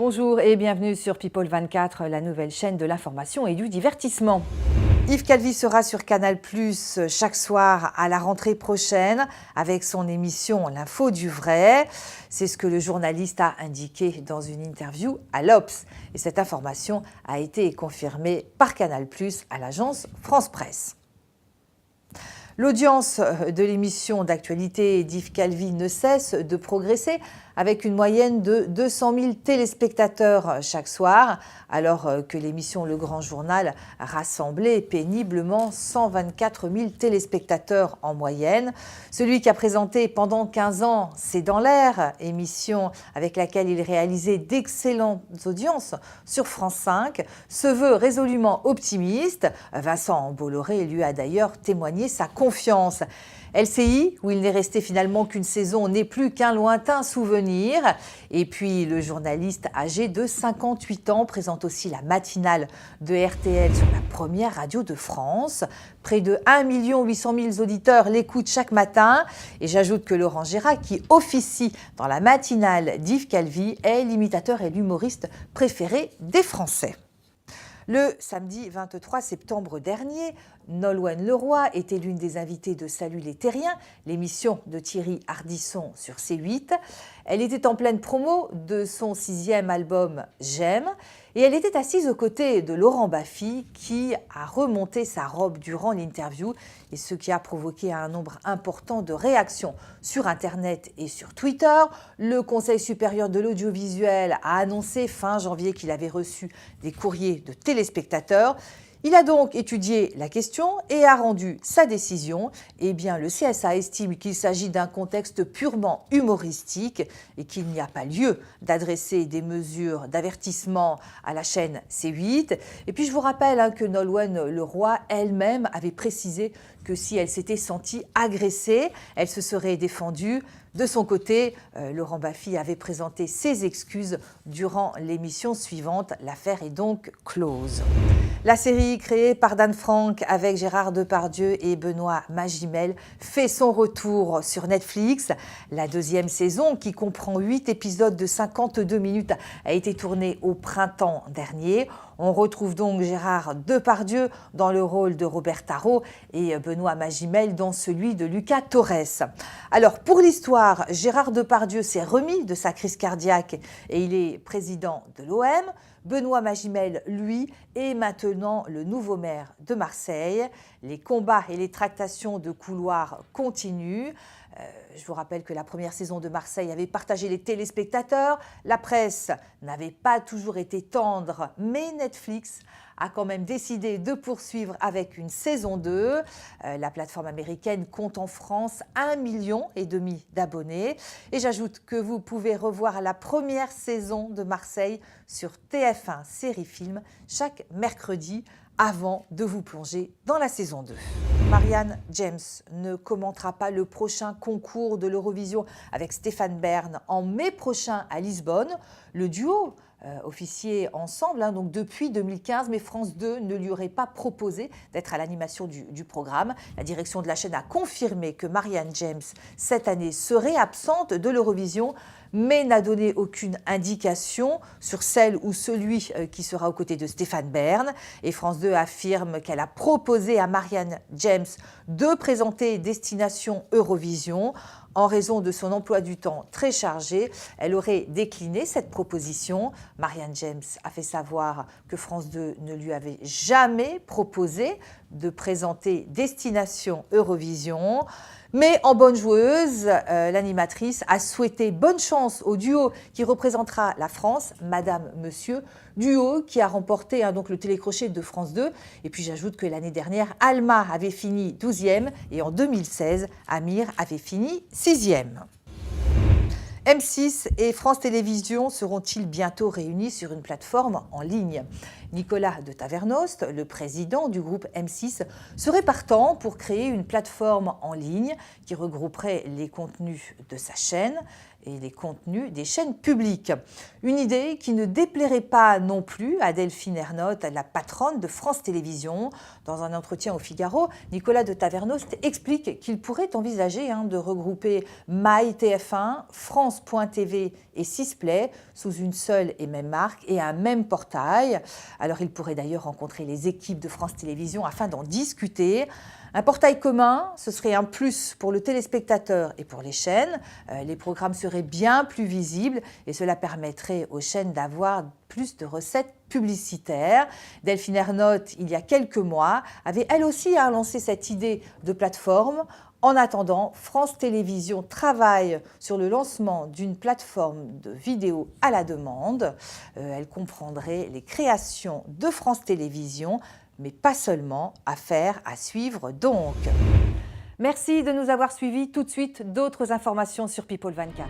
Bonjour et bienvenue sur People 24, la nouvelle chaîne de l'information et du divertissement. Yves Calvi sera sur Canal+ chaque soir à la rentrée prochaine avec son émission L'info du vrai. C'est ce que le journaliste a indiqué dans une interview à l'Obs. Et cette information a été confirmée par Canal+ à l'agence France Presse. L'audience de l'émission d'actualité d'Yves Calvi ne cesse de progresser avec une moyenne de 200 000 téléspectateurs chaque soir, alors que l'émission Le Grand Journal rassemblait péniblement 124 000 téléspectateurs en moyenne. Celui qui a présenté pendant 15 ans C'est dans l'air, émission avec laquelle il réalisait d'excellentes audiences sur France 5, se veut résolument optimiste. Vincent Bolloré lui a d'ailleurs témoigné sa confiance. LCI, où il n'est resté finalement qu'une saison, n'est plus qu'un lointain souvenir. Et puis le journaliste âgé de 58 ans présente aussi la matinale de RTL sur la première radio de France. Près de 1 800 000 auditeurs l'écoutent chaque matin. Et j'ajoute que Laurent Gérard, qui officie dans la matinale d'Yves Calvi, est l'imitateur et l'humoriste préféré des Français. Le samedi 23 septembre dernier, Nolwenn Leroy était l'une des invitées de Salut les Terriens, l'émission de Thierry Ardisson sur C8. Elle était en pleine promo de son 6e album J'aime et elle était assise aux côtés de Laurent Baffy qui a remonté sa robe durant l'interview et ce qui a provoqué un nombre important de réactions sur Internet et sur Twitter. Le Conseil supérieur de l'audiovisuel a annoncé fin janvier qu'il avait reçu des courriers de téléspectateurs. Il a donc étudié la question et a rendu sa décision. Eh bien, le CSA estime qu'il s'agit d'un contexte purement humoristique et qu'il n'y a pas lieu d'adresser des mesures d'avertissement à la chaîne C8. Et puis, je vous rappelle que Nolwenn Leroy elle-même avait précisé que si elle s'était sentie agressée, elle se serait défendue. De son côté, Laurent Baffy avait présenté ses excuses durant l'émission suivante. L'affaire est donc close. La série créée par Dan Frank avec Gérard Depardieu et Benoît Magimel fait son retour sur Netflix. La 2e saison, qui comprend 8 épisodes de 52 minutes, a été tournée au printemps dernier. On retrouve donc Gérard Depardieu dans le rôle de Robert Tarot et Benoît Magimel dans celui de Lucas Torres. Alors, pour l'histoire, Gérard Depardieu s'est remis de sa crise cardiaque et il est président de l'OM. Benoît Magimel, lui, est maintenant le nouveau maire de Marseille. Les combats et les tractations de couloir continuent. Je vous rappelle que la première saison de Marseille avait partagé les téléspectateurs. La presse n'avait pas toujours été tendre, mais Netflix a quand même décidé de poursuivre avec une saison 2. La plateforme américaine compte en France 1,5 million d'abonnés. Et j'ajoute que vous pouvez revoir la première saison de Marseille sur TF1 Série Film chaque mercredi avant de vous plonger dans la saison 2. Marianne James ne commentera pas le prochain concours de l'Eurovision avec Stéphane Bern en mai prochain à Lisbonne. Le duo officier ensemble donc depuis 2015, mais France 2 ne lui aurait pas proposé d'être à l'animation du programme. La direction de la chaîne a confirmé que Marianne James, cette année, serait absente de l'Eurovision, mais n'a donné aucune indication sur celle ou celui qui sera aux côtés de Stéphane Bern. Et France 2 affirme qu'elle a proposé à Marianne James de présenter Destination Eurovision. En raison de son emploi du temps très chargé, elle aurait décliné cette proposition. Marianne James a fait savoir que France 2 ne lui avait jamais proposé de présenter Destination Eurovision. Mais en bonne joueuse, l'animatrice a souhaité bonne chance au duo qui représentera la France, Madame Monsieur, duo qui a remporté donc le télécrochet de France 2. Et puis j'ajoute que l'année dernière, Alma avait fini 12e et en 2016, Amir avait fini 6e. M6 et France Télévisions seront-ils bientôt réunis sur une plateforme en ligne ? Nicolas de Tavernost, le président du groupe M6, serait partant pour créer une plateforme en ligne qui regrouperait les contenus de sa chaîne et les contenus des chaînes publiques. Une idée qui ne déplairait pas non plus à Delphine Ernotte, la patronne de France Télévisions. Dans un entretien au Figaro, Nicolas de Tavernost explique qu'il pourrait envisager de regrouper MyTF1, France.tv et Sisplay sous une seule et même marque et un même portail. Alors il pourrait d'ailleurs rencontrer les équipes de France Télévisions afin d'en discuter. Un portail commun, ce serait un plus pour le téléspectateur et pour les chaînes. Les programmes seraient bien plus visibles et cela permettrait aux chaînes d'avoir plus de recettes publicitaires. Delphine Ernotte, il y a quelques mois, avait elle aussi lancé cette idée de plateforme. En attendant, France Télévisions travaille sur le lancement d'une plateforme de vidéo à la demande. Elle comprendrait les créations de France Télévisions, mais pas seulement. Affaire à suivre donc. Merci de nous avoir suivis. Tout de suite, d'autres informations sur People 24.